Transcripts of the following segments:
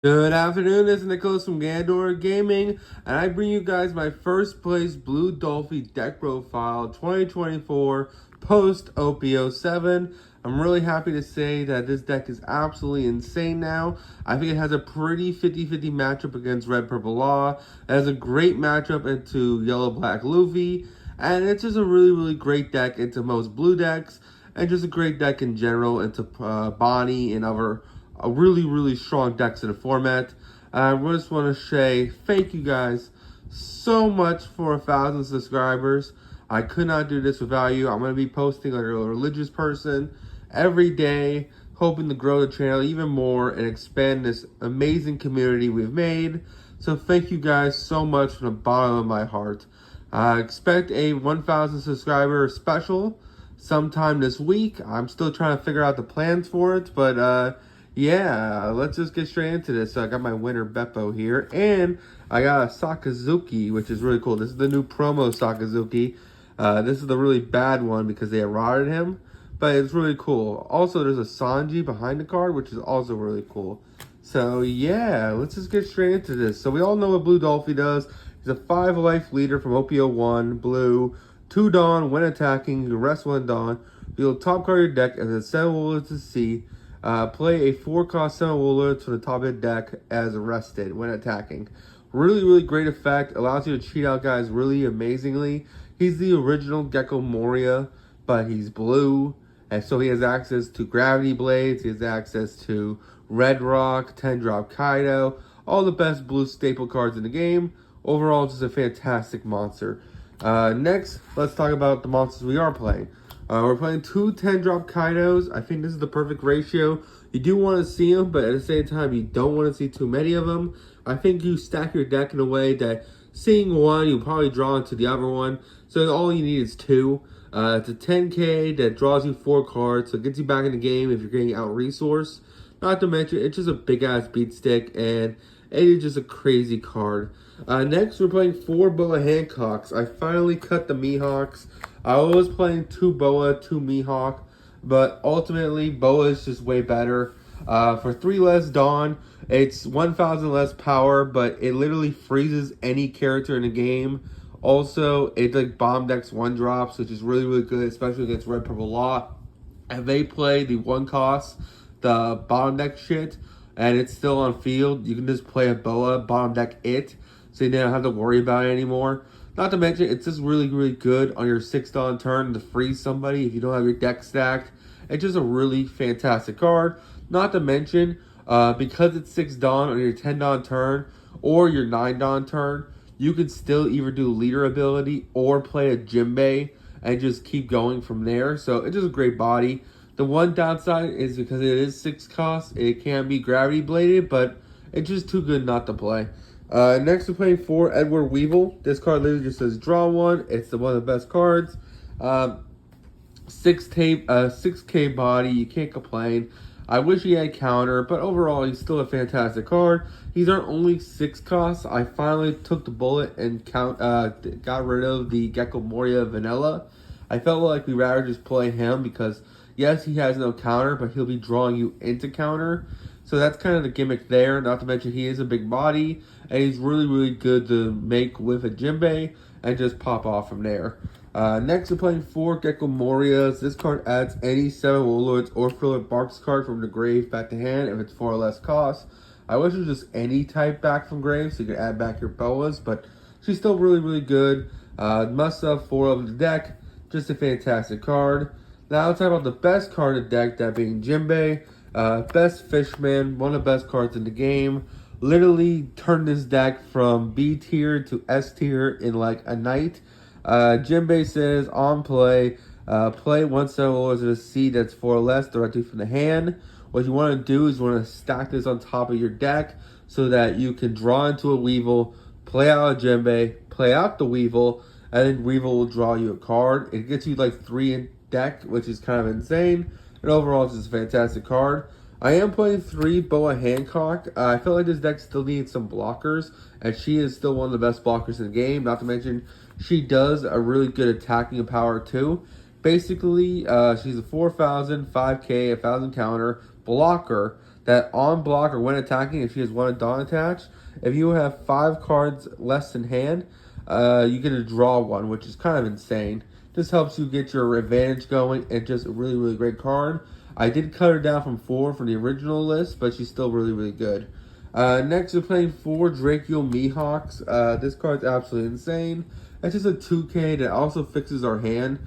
Good afternoon, this is Nicholas from Gandor Gaming, and I bring you guys my first place Blue Dolphy deck profile 2024 post OP07. I'm really happy to say that this deck is absolutely insane now. I think it has a pretty 50-50 matchup against Red Purple Law. It has a great matchup into Yellow Black Luffy, and it's just a really great deck into most blue decks, and just a great deck in general into Bonnie and other a really strong decks in the format. I just want to say thank you guys so much for 1,000 subscribers. I could not do this without you. I'm going to be posting like a religious person every day, hoping to grow the channel even more and expand this amazing community we've made. So thank you guys so much from the bottom of my heart. Expect a 1,000 subscriber special sometime this week. I'm still trying to figure out the plans for it, but yeah, let's just get straight into this. So I got my winner Beppo here, and I got a Sakazuki, which is really cool. This is the new promo Sakazuki. This is the really bad one because they eroded him, but it's really cool. Also, there's a Sanji behind the card, which is also really cool. So yeah, let's just get straight into this. So we all know what Blue Dolphy does. He's a 5 life leader from OP01, blue, 2 Dawn. When attacking, you rest 1 Dawn. Deal top card of your deck as a 7 Wooler to sea. Play a 4-cost 7 Wooler to the top of the deck as arrested when attacking. Really great effect. Allows you to cheat out guys really amazingly. He's the original Gecko Moria, but he's blue. And so he has access to Gravity Blades. He has access to Red Rock, 10-drop Kaido. All the best blue staple cards in the game. Overall, just a fantastic monster. Next, let's talk about the monsters we are playing. We're playing 2 10-drop Kaidos. I think this is the perfect ratio. You do want to see them, but at the same time, you don't want to see too many of them. I think you stack your deck in a way that seeing one, you'll probably draw into the other one. So all you need is 2. It's a 10k that draws you 4 cards, so it gets you back in the game if you're getting out-resourced. Not to mention, it's just a big-ass beat stick, and it is just a crazy card. Next, we're playing 4 Boa Hancocks. I finally cut the Mihawks. I was playing 2 Boa, 2 Mihawk, but ultimately, Boa is just way better. For 3 less Dawn, it's 1,000 less power, but it literally freezes any character in the game. Also, it like bomb decks 1-drops, which is really good, especially against Red Purple Law. If they play the 1 cost, the bottom deck shit, and it's still on field, you can just play a Boa, bottom deck it, so you don't have to worry about it anymore. Not to mention, it's just really good on your 6 Dawn turn to freeze somebody if you don't have your deck stacked. It's just a really fantastic card. Not to mention, because it's 6 Dawn on your 10 Dawn turn or your 9 Dawn turn, you can still either do leader ability or play a Jinbei and just keep going from there. So it's just a great body. The one downside is because it is 6 costs, it can be gravity bladed, but it's just too good not to play. Next we're playing 4 Edward Weevil. This card literally just says draw 1. It's one of the best cards. 6k body, you can't complain. I wish he had counter, but overall he's still a fantastic card. He's our only 6 costs. I finally took the bullet and got rid of the Gecko Moria Vanilla. I felt like we'd rather just play him because yes, he has no counter, but he'll be drawing you into counter. So that's kind of the gimmick there. Not to mention he is a big body, and he's really good to make with a Jinbei and just pop off from there. Next, we're playing 4 Gecko Morias. This card adds any 7 Warlords or Philip Barks card from the grave back to hand if it's 4 or less cost. I wish it was just any type back from grave so you could add back your Boas, but she's still really good. Must have 4 of the deck. Just a fantastic card. Now let's talk about the best card in the deck, that being Jinbei. Best Fishman, one of the best cards in the game. Literally turned this deck from B tier to S tier in like a night. Jinbei says on play, play 1 7 Warlords of the Sea that's 4 or less directly from the hand. What you want to do is you want to stack this on top of your deck so that you can draw into a Weevil, play out a Jinbei, play out the Weevil, and then Weevil will draw you a card. It gets you like 3 in deck, which is kind of insane. And overall, it's just a fantastic card. I am playing 3 Boa Hancock. I feel like this deck still needs some blockers, and she is still one of the best blockers in the game. Not to mention, she does a really good attacking power too. Basically, she's a 4,000, 5k, 1,000 counter blocker that on block or when attacking, if she has 1 Dawn attached, if you have 5 cards less in hand, you get to draw 1, which is kind of insane. Just helps you get your advantage going, and just a really, really great card. I did cut her down from 4 from the original list, but she's still really, really good. Next, we're playing 4 Draco Mihawks. This card's absolutely insane. It's just a 2K that also fixes our hand.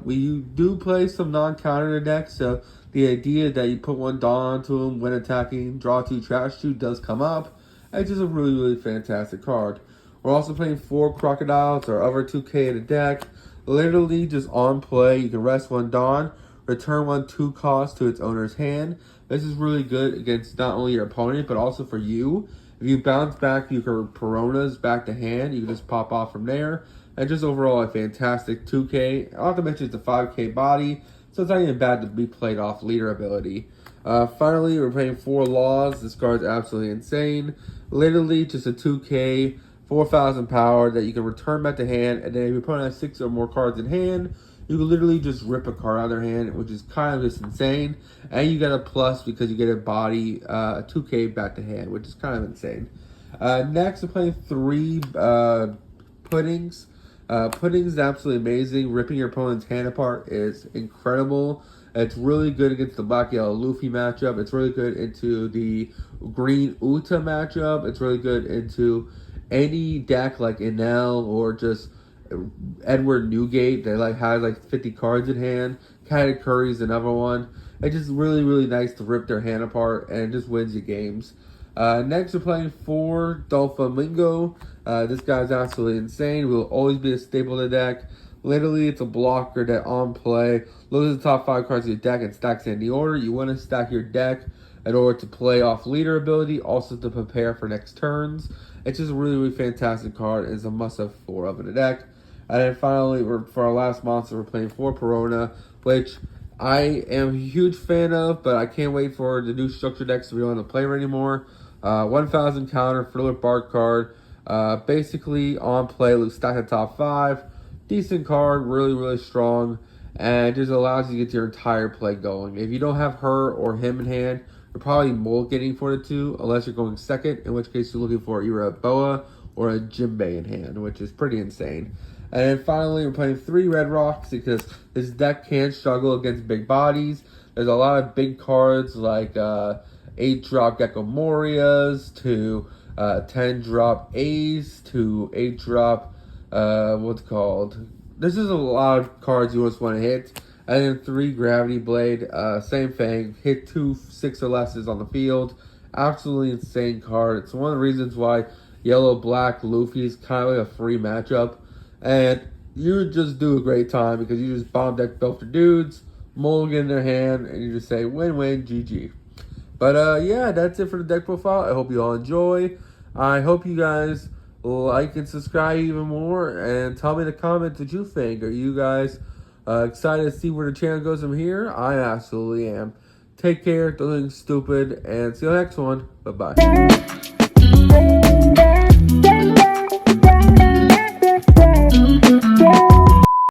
We do play some non-counter in the deck, so the idea that you put 1 Dawn onto him when attacking, draw 2, trash 2 does come up. It's just a really, really fantastic card. We're also playing 4 Crocodiles, or other 2K in the deck. Literally just on play, you can rest 1 Dawn, return 1 2 cost to its owner's hand. This is really good against not only your opponent, but also for you. If you bounce back your Pironas back to hand, you can just pop off from there. And just overall a fantastic 2K. Not to mention it's a 5K body, so it's not even bad to be played off leader ability. Finally, we're playing 4 Laws. This card's absolutely insane. Literally just a 2K, 4,000 power that you can return back to hand, and then if your opponent has 6 or more cards in hand, you can literally just rip a card out of their hand, which is kind of just insane. And you get a plus because you get a body, 2K back to hand, which is kind of insane. Next, we're playing 3 Puddings. Pudding is absolutely amazing. Ripping your opponent's hand apart is incredible. It's really good against the black-yellow Luffy matchup. It's really good into the green Uta matchup. It's really good into any deck like Enel or just Edward Newgate that has 50 cards in hand. Katakuri's another one. It's just really, really nice to rip their hand apart, and it just wins you games. Next, we're playing 4 Doflamingo. This guy's absolutely insane. Will always be a staple of the deck. Literally, it's a blocker that on play loses the top 5 cards of your deck and stacks in the order. You want to stack your deck in order to play off leader ability, also to prepare for next turns. It's just a really, really fantastic card. It's a must-have 4 of in the deck. And then finally, for our last monster, we're playing 4 Perona, which I am a huge fan of, but I can't wait for the new structure decks to be able to play anymore. 1,000 counter, Thriller Bark card. Basically, on play, stack the top 5. Decent card, really, really strong, and it just allows you to get your entire play going. If you don't have her or him in hand, you're probably mulliganing for the 2, unless you're going second, in which case you're looking for either a Boa or a Jinbei in hand, which is pretty insane. And then finally, we're playing 3 Red Rocks because this deck can struggle against big bodies. There's a lot of big cards like 8-drop Gecko Morias to 10-drop Ace to 8-drop, This is a lot of cards you just want to hit. And then 3 Gravity Blade, same thing. Hit 2 6 or lesses on the field. Absolutely insane card. It's one of the reasons why Yellow-Black Luffy is kind of like a free matchup. And you just do a great time because you just bomb deck both the dudes, mulligan in their hand, and you just say win-win, GG. But yeah, that's it for the deck profile. I hope you all enjoy. I hope you guys like and subscribe even more, and tell me in the comments what you think. Are you guys excited to see where the channel goes from here? I absolutely am. Take care, don't think stupid, and see you next one. Bye-bye.